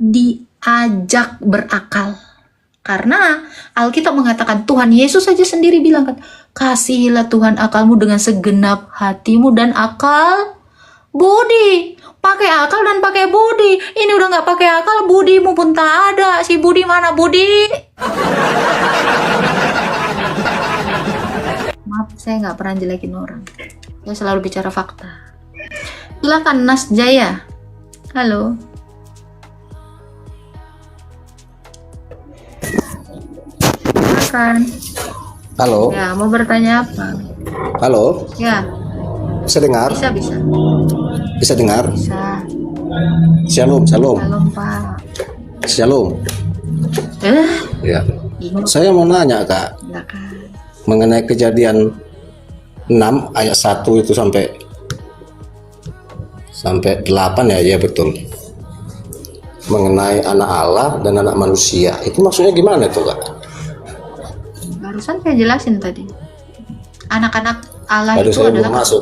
diajak berakal. Karena Alkitab mengatakan Tuhan Yesus saja sendiri bilang kan, kasihilah Tuhan akalmu dengan segenap hatimu dan akal budi. Pakai akal dan pakai budi. Ini udah nggak pakai akal, budimu pun tak ada. Si Budi mana Budi? Maaf, saya nggak pernah jelekin orang. Saya selalu bicara fakta. Silakan Nas Jaya. Halo. Silakan. Halo. Ya, mau bertanya apa? Halo. Ya. Bisa dengar? Bisa, bisa. Bisa dengar? Bisa. Shalom, shalom. Shalom, Pak. Shalom. Ya. Ini Saya mau nanya, Kak, silakan. mengenai kejadian 6 ayat 1 itu sampai 8 ya, ya betul. Mengenai anak Allah dan anak manusia. Itu maksudnya gimana tuh, Kak? Barusan saya jelasin tadi. Anak-anak Allah Aduh, itu saya adalah belum masuk.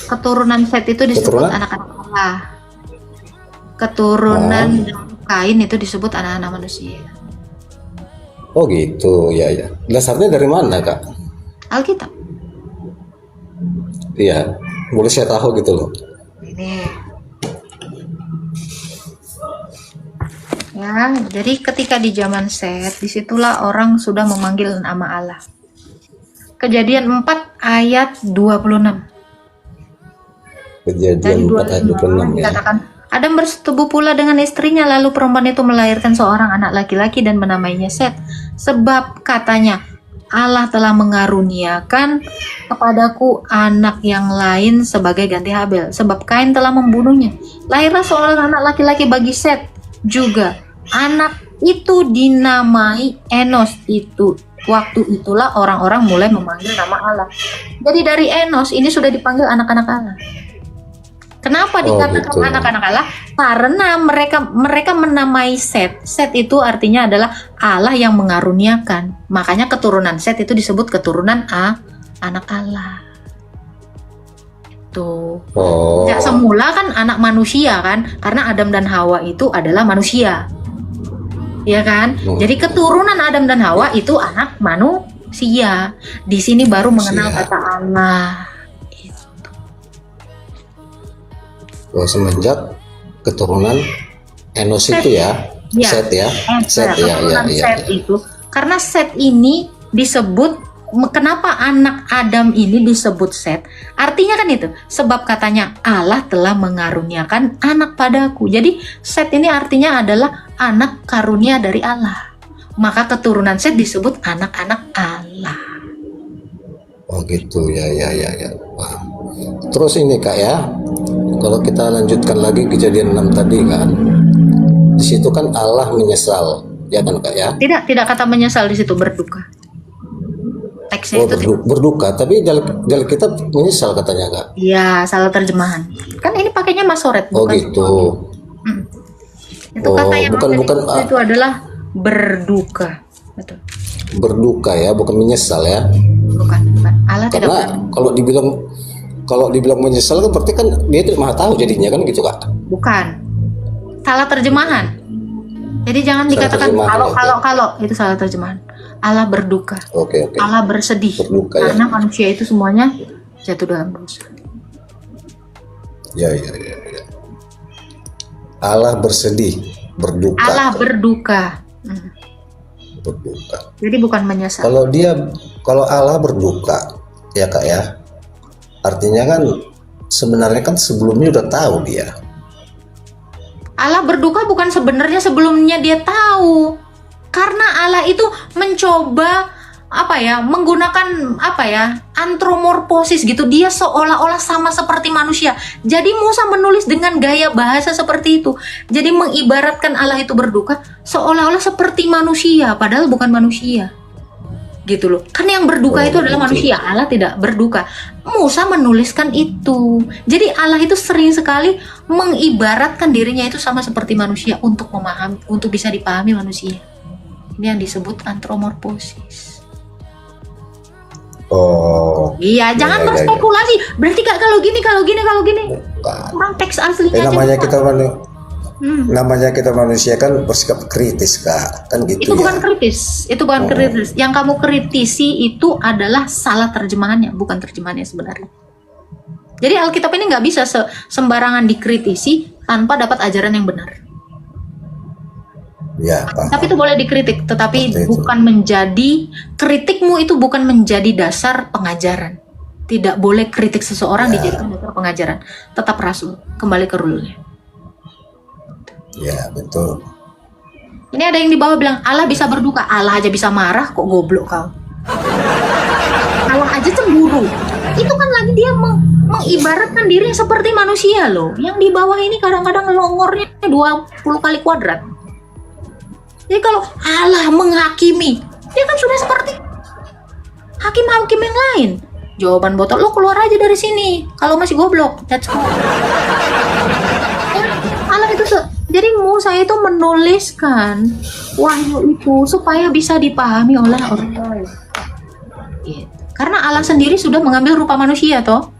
keturunan Set itu disebut Keturunan? anak-anak Allah. Keturunan Kain itu disebut anak-anak manusia. Oh gitu, ya ya. Dasarnya dari mana, Kak? Alkitab. Iya, boleh saya tahu gitu loh. Ini. Ya, jadi ketika di zaman Set, disitulah orang sudah memanggil nama Allah. Kejadian 4 ayat 26. Kejadian 4 ayat 26 ya. Dikatakan, Adam bersetubuh pula dengan istrinya, lalu perempuan itu melahirkan seorang anak laki-laki dan menamainya Set. Sebab katanya, Allah telah mengaruniakan kepadaku anak yang lain sebagai ganti Habel. Sebab Kain telah membunuhnya. Lahirlah seorang anak laki-laki bagi Set juga. Anak itu dinamai Enos itu. Waktu itulah orang-orang mulai memanggil nama Allah. Jadi dari Enos ini sudah dipanggil anak-anak Allah. Kenapa dikatakan gitu. anak-anak Allah? Karena mereka menamai Set. Set itu artinya adalah Allah yang mengaruniakan. Makanya keturunan Set itu disebut keturunan anak Allah. Itu. Oh. Ya, semula kan anak manusia kan, karena Adam dan Hawa itu adalah manusia. Ya kan? Jadi keturunan Adam dan Hawa itu anak manusia. Di sini baru mengenal kata Allah. Oh, semenjak keturunan Enos itu ya, Ya. Set ya, Set ya, ya, ya. Set itu karena Set ini disebut, kenapa anak Adam ini disebut Set? Artinya kan itu, sebab katanya Allah telah mengaruniakan anak padaku. Jadi Set ini artinya adalah anak karunia dari Allah. Maka keturunan Set disebut anak-anak Allah. Oh gitu ya, ya, ya, ya. Wah. Terus ini Kak ya, kalau kita lanjutkan lagi kejadian 6 tadi kan, di situ kan Allah menyesal, ya kan Kak ya? Tidak kata menyesal di situ, berduka. Teksnya Oh itu berduka, tapi dalam kita menyesal katanya Kak. iya, salah terjemahan. Kan ini pakainya masoret, Oh bukan? gitu. Itu kata yang bukan itu adalah berduka. Betul. berduka ya, bukan menyesal ya. Bukan. Allah tidak Karena kalau dibilang menyesal kan berarti kan dia tidak maha tahu jadinya kan gitu Kak. bukan. Salah terjemahan. Jadi jangan Salah dikatakan terjemahan, kalau itu salah terjemahan. Allah berduka. Oke. Allah bersedih. Berduka, ya. Karena manusia itu semuanya jatuh dalam dosa. Ya. Allah bersedih, berduka. Allah berduka. Berduka. Jadi bukan menyesal. Kalau Allah berduka, ya Kak ya. Artinya kan sebenarnya kan sebelumnya udah tahu dia. Allah berduka bukan sebenarnya sebelumnya dia tahu. Karena Allah itu mencoba menggunakan antromorfosis gitu. Dia seolah-olah sama seperti manusia. Jadi Musa menulis dengan gaya bahasa seperti itu. Jadi mengibaratkan Allah itu berduka seolah-olah seperti manusia, padahal bukan manusia. Gitu loh. Kan yang berduka itu adalah manusia, Allah tidak berduka. Musa menuliskan itu. Jadi Allah itu sering sekali mengibaratkan dirinya itu sama seperti manusia untuk bisa dipahami manusia. Ini yang disebut antromorfosis. Oh. Iya, jangan berspekulasi. Berarti kalau gini. Bukan. Kurang teks aslinya aja. Namanya kita Namanya kita manusia kan bersikap kritis, Kak. Kan gitu Itu bukan ya. kritis, itu bukan kritis. Yang kamu kritisi itu adalah salah terjemahannya, bukan terjemahannya sebenarnya. Jadi Alkitab ini nggak bisa sembarangan dikritisi tanpa dapat ajaran yang benar. Ya, paham. Tapi itu boleh dikritik, tetapi Seperti itu. bukan menjadi, kritikmu itu bukan menjadi dasar pengajaran. Tidak boleh kritik seseorang dijadikan dasar pengajaran. Tetap rasul, kembali ke rule-nya. Ya, betul. Ini ada yang di bawah bilang, Allah bisa berduka. Allah aja bisa marah, kok goblok kau. Allah aja cemburu. Itu kan lagi dia mengibaratkan diri seperti manusia loh. Yang di bawah ini kadang-kadang longornya 20 kali kuadrat. Jadi kalau Allah menghakimi, dia kan sudah seperti hakim-hakim yang lain. Jawaban botol, lo keluar aja dari sini. Kalau masih goblok, that's all. Allah itu jadi Musa itu menuliskan wahyu itu supaya bisa dipahami oleh orang lain. Gitu. Karena Allah sendiri sudah mengambil rupa manusia toh.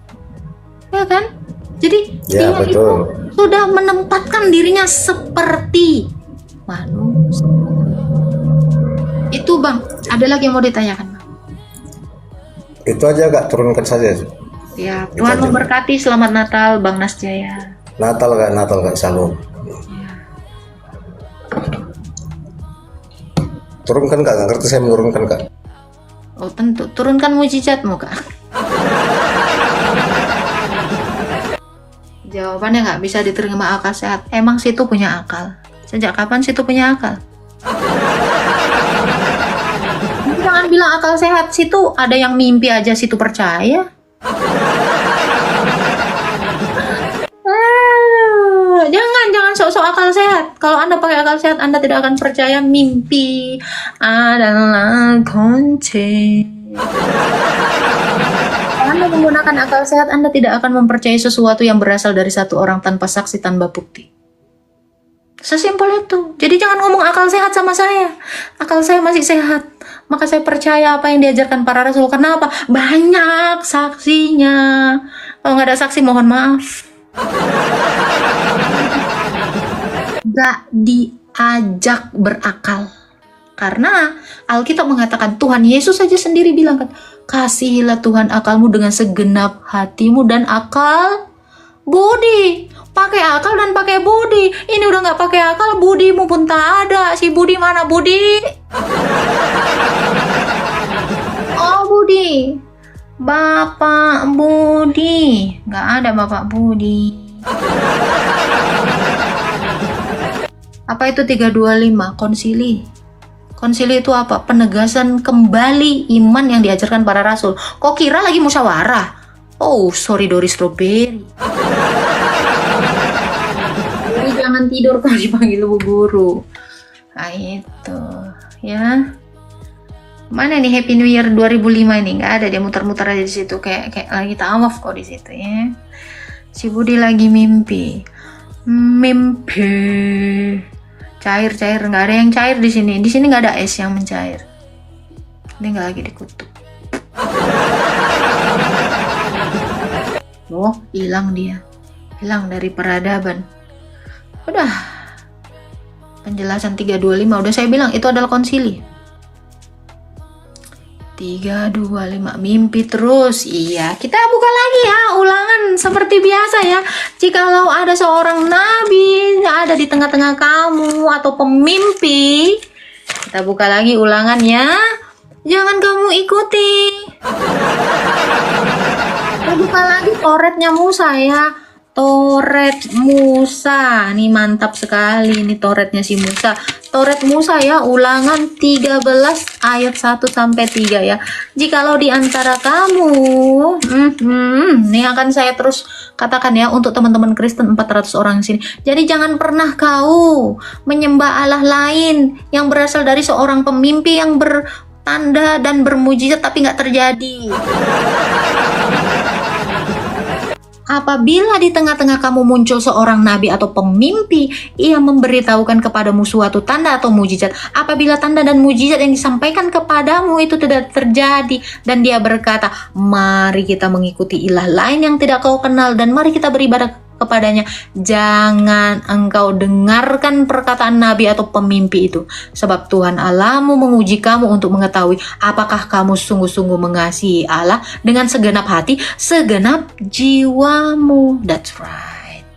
Ya kan? Jadi Ya, dia itu betul. sudah menempatkan dirinya seperti manusia. Itu Bang, ada lagi yang mau ditanyakan Bang? Itu aja, Kak. Turunkan saja. Ya, Itu Tuhan aja. memberkati. Selamat Natal Bang Nasjaya. Natal, Kak. Salam. Turunkan, Kak. Nggak ngerti saya menurunkan, Kak. Oh tentu, turunkan mujizatmu Kak. Jawabannya nggak bisa diterima akal sehat. Emang situ punya akal? Sejak kapan situ punya akal? Jangan bilang akal sehat, situ ada yang mimpi aja situ percaya. Jangan sok-sok akal sehat. Kalau Anda pakai akal sehat, Anda tidak akan percaya mimpi adalah kunci. Kalau Anda menggunakan akal sehat, Anda tidak akan mempercayai sesuatu yang berasal dari satu orang tanpa saksi, tanpa bukti. Sesimpel itu. Jadi jangan ngomong akal sehat sama saya. Akal saya masih sehat. Maka saya percaya apa yang diajarkan para rasul. Kenapa? Banyak saksinya. Kalau nggak ada saksi, mohon maaf. Gak diajak berakal. Karena Alkitab mengatakan Tuhan Yesus saja sendiri bilang kan, kasihilah Tuhan akalmu dengan segenap hatimu dan akal budi. Pakai akal dan pakai budi. Ini udah nggak pakai akal, budimu pun tak ada. Si Budi mana Budi? Oh Budi, Bapak Budi. Nggak ada Bapak Budi. Apa itu 325? Konsili. Konsili itu apa? Penegasan kembali iman yang diajarkan para rasul. Kok kira lagi musyawarah? Oh, sorry Doris Strawberry. Jadi jangan tidur kalau dipanggil Bu Guru. Nah itu, ya. Mana nih Happy New Year 2005 ini? Nggak ada, dia muter-muter aja di situ kayak lagi tawaf kok di situ ya. Si Budi lagi mimpi. Cair nggak ada yang cair di sini nggak ada es yang mencair. Ini nggak lagi dikutuk. Oh hilang dari peradaban. Udah penjelasan 325 udah saya bilang itu adalah konsili. 325 mimpi terus. Iya, kita buka lagi ya ulangan seperti biasa ya. Jikalau ada seorang nabi ada di tengah-tengah kamu atau pemimpi, kita buka lagi ulangan ya. Jangan kamu ikuti. Kita buka lagi toretnya Musa ya. Toret Musa. Nih mantap sekali nih toretnya si Musa. Toret Musa ya, ulangan 13 ayat 1 sampai 3 ya. Jikalau di antara kamu, ini akan saya terus katakan ya untuk teman-teman Kristen 400 orang di sini. Jadi jangan pernah kau menyembah Allah lain yang berasal dari seorang pemimpi yang bertanda dan bermujizat tapi nggak terjadi. Apabila di tengah-tengah kamu muncul seorang nabi atau pemimpi, ia memberitahukan kepadamu suatu tanda atau mujizat. Apabila tanda dan mujizat yang disampaikan kepadamu itu tidak terjadi, dan dia berkata, mari kita mengikuti ilah lain yang tidak kau kenal, dan mari kita beribadah kepadanya, jangan engkau dengarkan perkataan nabi atau pemimpi itu, sebab Tuhan Allahmu menguji kamu untuk mengetahui apakah kamu sungguh-sungguh mengasihi Allah dengan segenap hati, segenap jiwamu. That's right.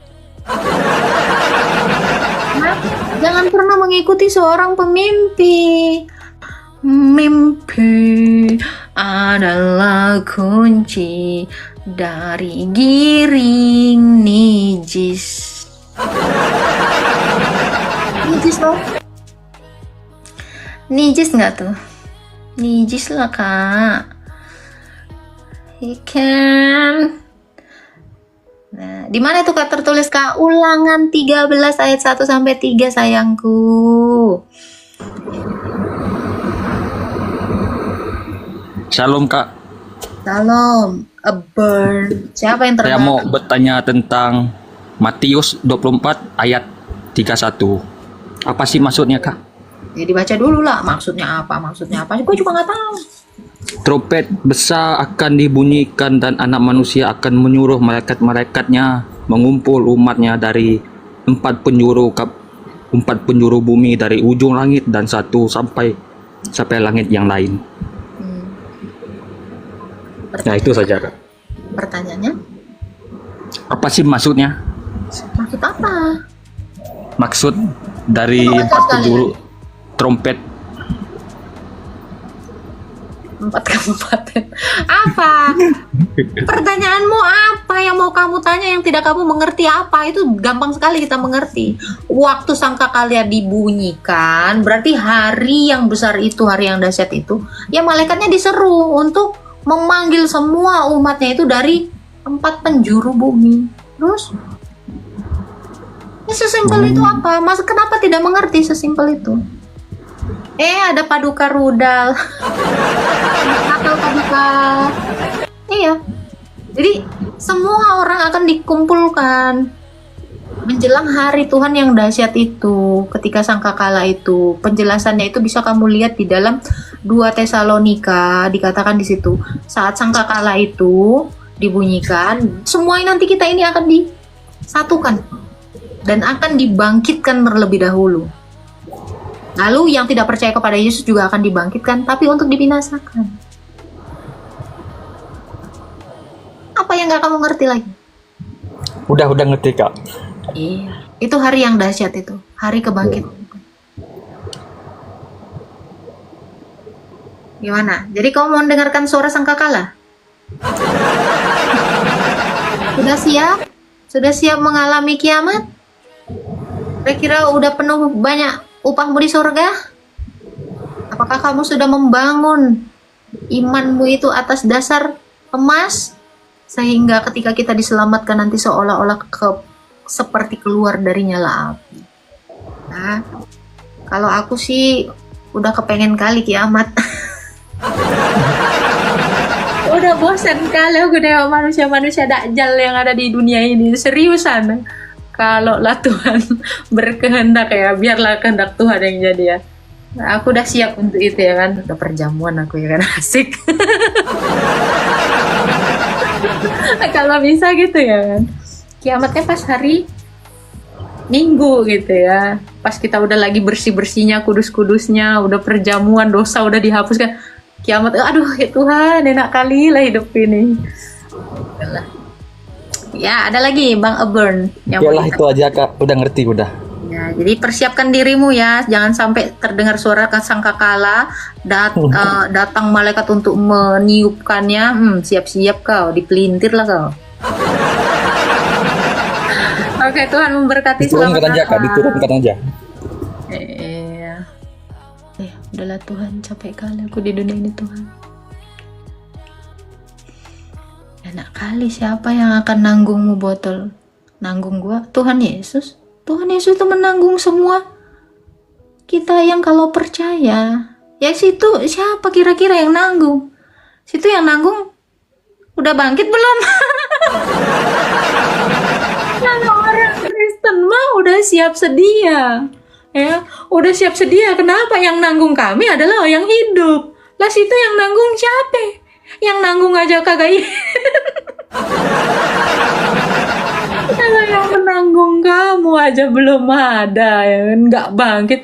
Nah, jangan pernah mengikuti seorang pemimpi. Mimpi adalah kunci dari giring nijis. Nijis loh. Nijis nggak tuh? Nijis lah kak. Ikan. Nah, di mana tuh kak tertulis kak? Ulangan 13 ayat 1 sampai 3 sayangku. Shalom Kak. Salam, a burn. Siapa yang Saya mau terbaik? bertanya tentang Matius 24 ayat 31. Apa sih maksudnya Kak? Ya dibaca dulu lah. Maksudnya apa? Maksudnya apa? Gue juga nggak tahu. Trompet besar akan dibunyikan dan anak manusia akan menyuruh malaikat-malaikatnya mengumpul umatnya dari empat penjuru bumi, dari ujung langit dan satu sampai langit yang lain. Nah itu saja Kak. Pertanyaannya, Apa sih maksudnya? maksud apa? Maksud dari Coba baca empat sekali penjuru trompet. 4 kabupaten. Apa? Pertanyaanmu apa yang mau kamu tanya yang tidak kamu mengerti apa? Itu gampang sekali kita mengerti. Waktu sangkakala dibunyikan, berarti hari yang besar itu, hari yang dahsyat itu, ya malaikatnya diseru untuk memanggil semua umatnya itu dari 4 penjuru bumi. Terus? Ya sesimpel itu apa? Mas kenapa tidak mengerti sesimpel itu? Ada paduka rudal. Atau paduka. Iya. Jadi semua orang akan dikumpulkan menjelang hari Tuhan yang dahsyat itu, ketika sangkakala itu. Penjelasannya itu bisa kamu lihat di dalam 2 Tesalonika, dikatakan di situ. Saat sangkakala itu dibunyikan, semua nanti kita ini akan disatukan dan akan dibangkitkan terlebih dahulu. Lalu yang tidak percaya kepada Yesus juga akan dibangkitkan, tapi untuk dibinasakan. Apa yang gak kamu ngerti lagi? Udah ngerti Kak. Iya, itu hari yang dahsyat itu, hari kebangkitan. Gimana? Jadi kamu mau mendengarkan suara sangkakala? Sudah siap? Sudah siap mengalami kiamat? Kira-kira udah penuh banyak upahmu di surga? Apakah kamu sudah membangun imanmu itu atas dasar emas? Sehingga ketika kita diselamatkan nanti seolah-olah seperti keluar dari nyala api. Nah, kalau aku sih udah kepengen kali kiamat. Udah bosan kali aku nengok manusia-manusia dakjal yang ada di dunia ini. Seriusan. Kalau lah Tuhan berkehendak ya, biarlah kehendak Tuhan yang jadi ya. Nah, aku udah siap untuk itu ya kan. Udah perjamuan aku ya kan, asik. Kalau bisa gitu ya kan. Kiamatnya pas hari Minggu gitu ya. Pas kita udah lagi bersih-bersihnya, kudus-kudusnya, udah perjamuan, dosa udah dihapuskan. Kiamat, aduh ya Tuhan, enak kali lah hidup ini. Yalah. Ya, ada lagi Bang Eburn yang Yalah itu aja Kak, udah ngerti udah. Ya, jadi persiapkan dirimu ya, jangan sampai terdengar suara sangkakala datang malaikat untuk meniupkannya. Siap-siap kau, dipelintir lah kau. Oke, Tuhan memberkati. Diturunkan aja Kak, diturunkan aja. Iya. Udahlah Tuhan, capek kali aku di dunia ini Tuhan. Enak kali, siapa yang akan nanggungmu botol? Nanggung gua? Tuhan Yesus. Tuhan Yesus itu menanggung semua. Kita yang kalau percaya, ya situ siapa kira-kira yang nanggung? Situ yang nanggung udah bangkit belum? Kalau orang Kristen mah udah siap sedia. Ya, udah siap sedia. Kenapa yang nanggung kami adalah yang hidup? Lah situ yang nanggung siapa? Yang nanggung aja kagak. Kalau yang menanggung kamu aja belum ada, ya kan? Nggak bangkit.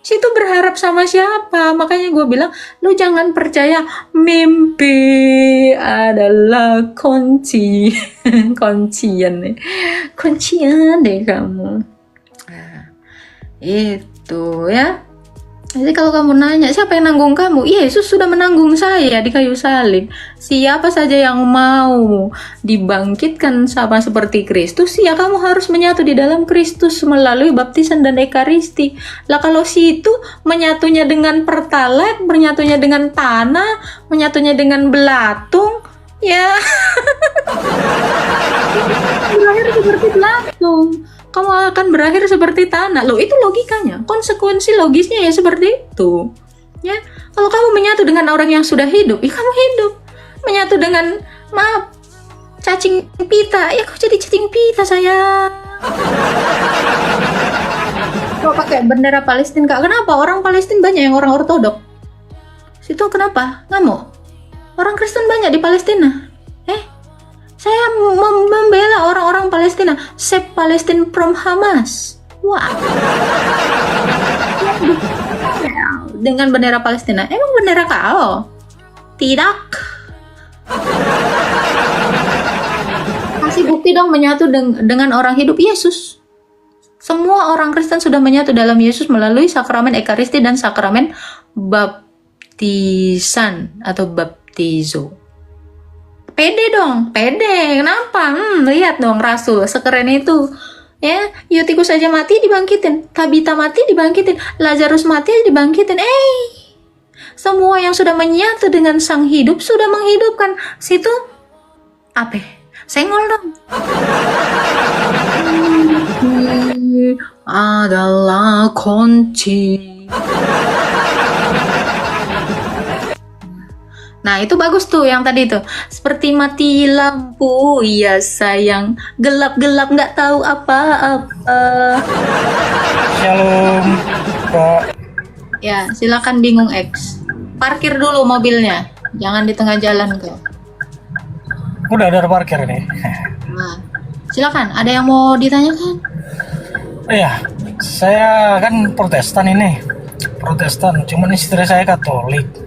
Situ berharap sama siapa? Makanya gue bilang, lu jangan percaya mimpi adalah kunci. Kuncian nih. Kuncian deh kamu. Nah, itu ya. Jadi kalau kamu nanya siapa yang nanggung kamu, Yesus sudah menanggung saya di kayu salib. Siapa saja yang mau dibangkitkan sama seperti Kristus, ya kamu harus menyatu di dalam Kristus melalui baptisan dan ekaristi. Lah kalau situ menyatunya dengan pertalite, menyatunya dengan tanah, menyatunya dengan belatung, ya berakhir seperti belatung. Kamu akan berakhir seperti tanah. Loh, itu logikanya. Konsekuensi logisnya ya seperti itu. Ya, kalau kamu menyatu dengan orang yang sudah hidup, ya kamu hidup. Menyatu dengan, maaf, cacing pita, ya kau jadi cacing pita sayang. Kau pakai bendera Palestina, Kak. Kenapa? Orang Palestina banyak yang orang ortodok. Situ kenapa? Ngamuk. Orang Kristen banyak di Palestina. Saya membela orang-orang Palestina, save Palestine from Hamas. Wah. Dengan bendera Palestina. Emang bendera kau? Tidak. Kasih bukti dong menyatu dengan orang hidup Yesus. Semua orang Kristen sudah menyatu dalam Yesus melalui sakramen ekaristi dan sakramen baptisan atau baptizo. Pede dong, pede. Kenapa? Lihat dong Rasul, sekeren itu. Ya, Eutikus aja mati dibangkitin, Tabita mati dibangkitin, Lazarus mati dibangkitin. Semua yang sudah menyatu dengan Sang Hidup sudah menghidupkan. Situ apa? Senggol dong. Adalah kunci. Nah, itu bagus tuh yang tadi tuh. Seperti mati lampu, ya sayang. Gelap-gelap nggak tahu apa-apa. Shalom, Kak. Ya, silakan bingung X. Parkir dulu mobilnya. Jangan di tengah jalan, Kak. Udah ada parkir nih. Nah, silakan. Ada yang mau ditanyakan? Iya, saya kan Protestan ini. Protestan, cuman istri saya Katolik.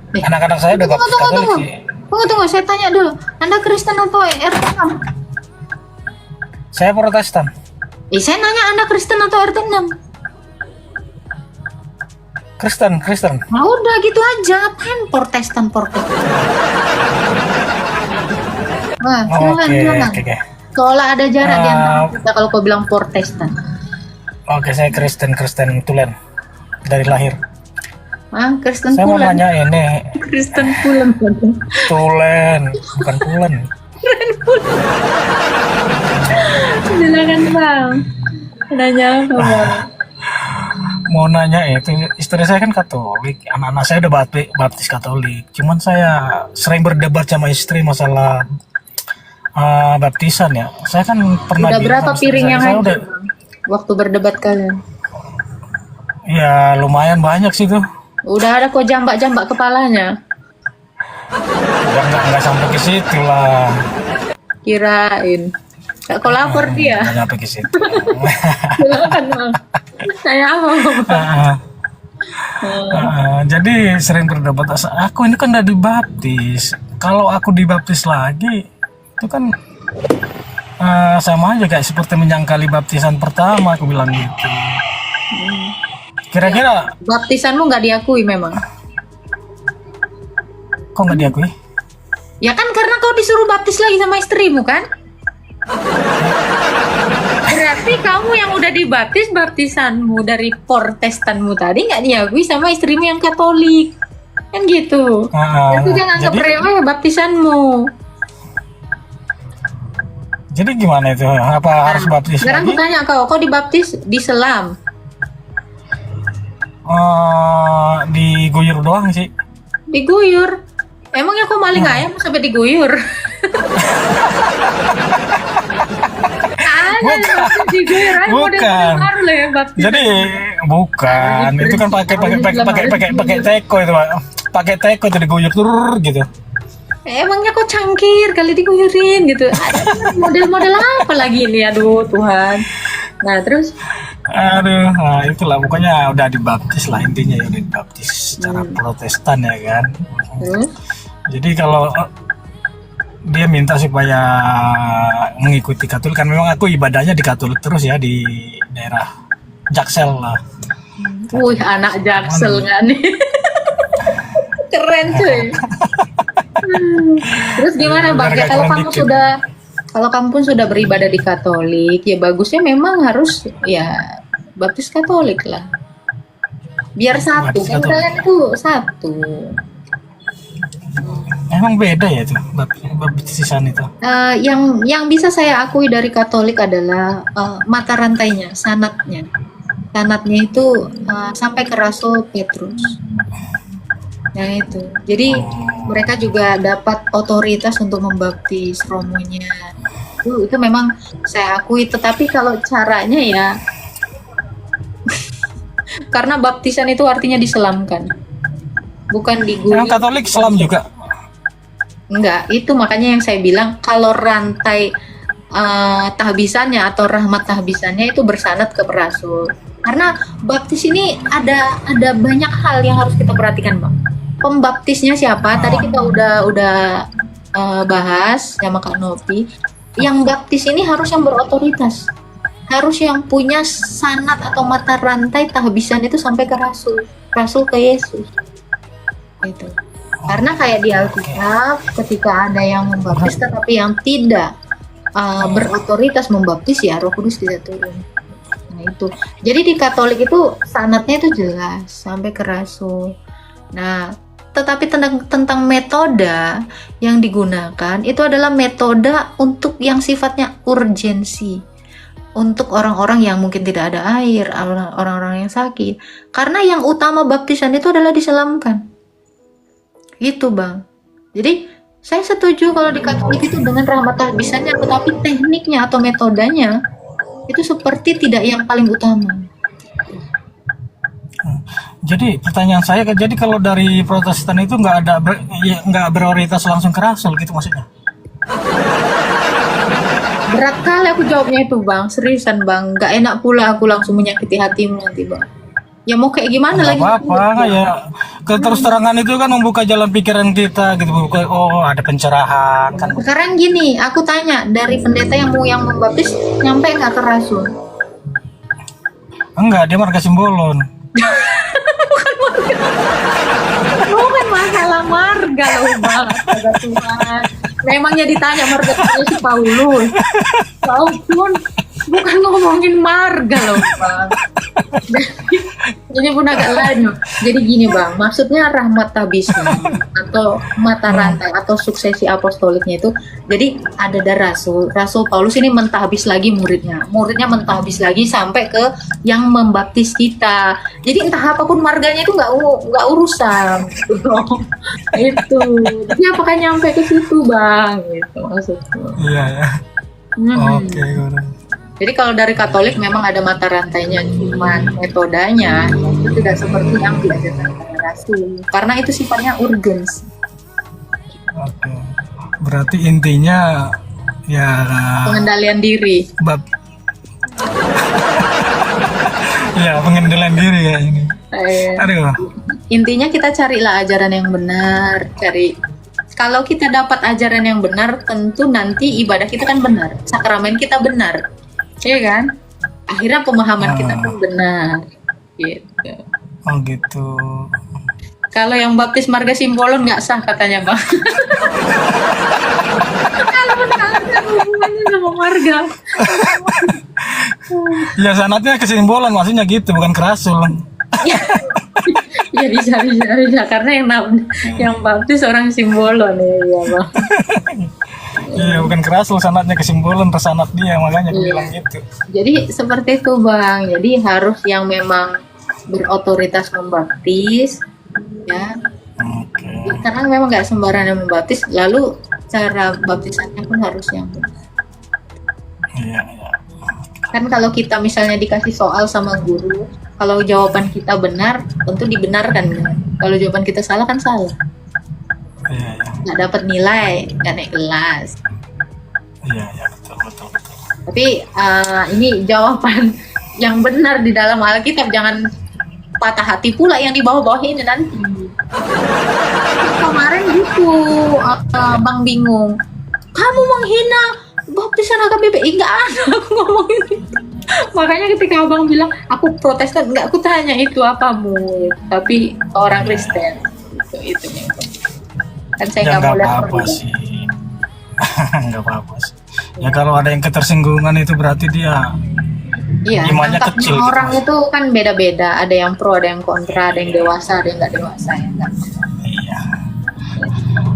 Anak-anak saya udah baptis Katolik sih. Tunggu, saya tanya dulu. Anda Kristen atau RT 6? Saya Protestan. Saya nanya Anda Kristen atau RT 6? Kristen. Nah, udah gitu aja. Apain Protestan? Wah, silakan. Oke. Soalnya ada jarak di antara kita kalau kau bilang Protestan. Oke, saya Kristen tulen dari lahir. Kristen Saya mau Pulen. nanya ini. Kristen Pulen. Tulen, bukan Pulen. Silakan Bang. Nanya apa Bang? Mau nanya itu, istri saya kan Katolik, anak-anak saya udah baptis Katolik. Cuman saya sering berdebat sama istri masalah baptisan ya. Saya kan pernah Udah berapa piring yang saya hancur, Bang? Waktu berdebat kalian? Ya lumayan banyak sih tuh. Udah ada kok jambak-jambak kepalanya. Ya nggak sampai ke situ lah. Kirain. Kak, kau lapor dia. Nggak sampai ke situ. Silakan Bang. Saya apa Bang? Jadi sering berdebat. Aku ini kan udah dibaptis. Kalau aku dibaptis lagi, itu kan sama aja kayak seperti menyangkali baptisan pertama. Aku bilang gitu. Kira-kira Baptisanmu nggak diakui memang. kok nggak diakui? Ya kan karena kau disuruh baptis lagi sama istrimu kan? Berarti kamu yang udah dibaptis, baptisanmu dari Protestanmu tadi nggak diakui sama istrimu yang Katolik. Kan gitu. Itu jangan anggap remeh ya baptisanmu. Jadi gimana itu? Apa harus baptis Sekarang lagi? aku tanya kau dibaptis di selam? Diguyur doang sih. Diguyur. Emangnya kau maling ayam sampai diguyur? Bukan. Jadi bukan. Itu kan pakai teko itu, Pak. Pakai teko itu diguyur turur gitu. Emangnya kok cangkir kali diguyurin gitu. Ada model-model apa lagi ini, aduh Tuhan. Nah terus Aduh, nah itulah pokoknya udah dibaptis lah intinya ya, udah dibaptis secara Protestan ya kan. terus Jadi kalau dia minta supaya mengikuti Katolik, kan memang aku ibadahnya di Katolik terus ya, di daerah Jaksel lah. wih, anak Jaksel nggak nih? Keren cuy. Terus gimana Bang? Ya, Agak kalau keren kamu dikit. kalau kamu pun sudah beribadah di Katolik, ya bagusnya memang harus ya baptis Katolik lah. Biar satu, Baptis kan Katolik. kalian itu satu. Emang beda ya tuh baptisan itu. Yang bisa saya akui dari Katolik adalah mata rantainya, sanatnya. Sanatnya itu sampai ke Rasul Petrus. Nah itu. Jadi mereka juga dapat otoritas untuk membaptis romonya. Itu memang saya akui. Tetapi kalau caranya ya, karena baptisan itu artinya diselamkan, bukan diguyur. Emang Katolik Islam juga. Enggak, itu makanya yang saya bilang kalau rantai tahbisannya atau rahmat tahbisannya itu bersanad ke Rasul. Karena baptis ini ada banyak hal yang harus kita perhatikan, Bang. Pembaptisnya siapa? Tadi kita udah bahas sama Kak Nopi. Yang baptis ini harus yang berotoritas. Harus yang punya sanad atau mata rantai tahbisan itu sampai ke Rasul. Rasul ke Yesus. Itu. Karena kayak di Alkitab, ketika ada yang membaptis tetapi yang tidak berotoritas membaptis, ya Roh Kudus tidak turun. Nah itu. Jadi di Katolik itu sanadnya itu jelas sampai ke Rasul. Nah, tetapi tentang metode yang digunakan itu adalah metode untuk yang sifatnya urgensi. Untuk orang-orang yang mungkin tidak ada air, orang-orang yang sakit. Karena yang utama baptisan itu adalah diselamkan. Gitu Bang. Jadi saya setuju kalau di Katolik itu dengan rahmat tahbisannya, tetapi tekniknya atau metodenya itu seperti tidak yang paling utama. Jadi pertanyaan saya, jadi kalau dari Protestan itu nggak berorientasi langsung ke Rasul gitu maksudnya? Berat kali aku jawabnya itu Bang, seriusan Bang. Gak enak pula aku langsung menyakiti hatimu nanti Bang. Ya mau kayak gimana Nggak lagi? apa-apa ya. Terus terangan itu kan membuka jalan pikiran kita gitu. Oh ada pencerahan kan. Sekarang gini, aku tanya dari pendeta yang membaptis nyampe nggak ke Rasul? Enggak, dia marga Simbolon. Bukan masalah marga loh Bang, astaga Tuhan. Memangnya ditanya marganya si Paulus. Walaupun bukan ngomongin marga loh Bang. Ini pun agak lain. Jadi gini Bang, maksudnya rahmat tahbisan atau mata rantai atau suksesi apostoliknya itu, jadi ada dari Rasul Paulus ini mentahbis lagi muridnya mentahbis lagi sampai ke yang membaptis kita. Jadi entah apapun marganya itu nggak urusan gitu. Itu. Jadi apakah nyampe ke situ Bang? Gitu maksudnya. Iya ya. Oke, udah. Jadi kalau dari Katolik memang ada mata rantainya, cuman metodenya itu tidak seperti yang diajarkan oleh Rasul. Karena itu sifatnya urgensi. Oke. Berarti intinya ya Pengendalian diri. ya pengendalian diri ya ini. Aduh. Intinya kita carilah ajaran yang benar, kalau kita dapat ajaran yang benar, tentu nanti ibadah kita kan benar, sakramen kita benar, iya kan? Akhirnya pemahaman kita pun benar, gitu. Oh gitu. Kalau yang baptis marga Simbolon nggak sah katanya Bang. Kalau benar hubungannya sama marga. Ya sanatnya kesimbolan maksudnya gitu, bukan ke Rasul. Ya bisa karena yang baptis orang Simbolon ya Bang. Iya bukan ke Rasul, sanatnya kesimbolan tersanat dia, makanya aku bilang gitu. Jadi seperti itu Bang. Jadi harus yang memang berotoritas membaptis ya. Oke. Karena memang nggak sembarangan membaptis. Lalu cara baptisannya pun harus yang benar. Iya. Kan kalau kita misalnya dikasih soal sama guru, kalau jawaban kita benar, tentu dibenarkan kan. Kalau jawaban kita salah kan salah. Iya. nggak dapat nilai, nggak naik kelas. Iya, ya, betul, betul, betul. Tapi ini jawaban yang benar di dalam Alkitab, jangan patah hati pula yang di bawah-bawah ini nanti. Kemarin gitu, Bang bingung. Kamu menghina baptisan HKBP? Enggak ada aku ngomongin itu. Makanya ketika abang bilang aku Protestan, enggak, aku tanya itu apamu, tapi orang Kristen. Itu kan saya Ya nggak mau nggak lihat apa-apa perbedaan. sih. Nggak apa-apa sih. Ya kalau ada yang ketersinggungan itu berarti dia Iya, imannya tangkapnya kecil gitu, orang Mas. itu kan beda-beda. Ada yang pro, ada yang kontra, ada yang dewasa, ada yang nggak dewasa. Ya, nggak? Iya.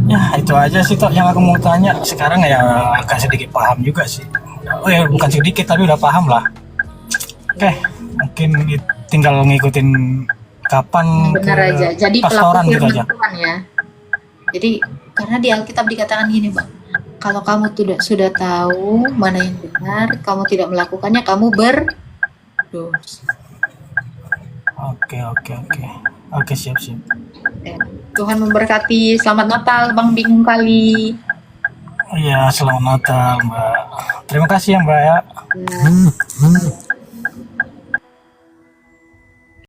Ya itu aja sih Tok yang aku mau tanya. Sekarang ya agak sedikit paham juga sih. Oh ya bukan sedikit tapi udah paham lah. Oke, mungkin tinggal ngikutin kapan Benar ke aja. Jadi pelaku pastoran gitu firman aja. Tuhan ya. Jadi karena di Alkitab dikatakan gini, Bang. Kalau kamu sudah tahu mana yang benar, kamu tidak melakukannya, kamu berdosa. Oke, oke, oke. Oke, siap-siap. Ya. Tuhan memberkati. Selamat Natal, Bang bingung kali. Iya, selamat Natal, Mbak. Terima kasih ya, Mbak ya. Ya.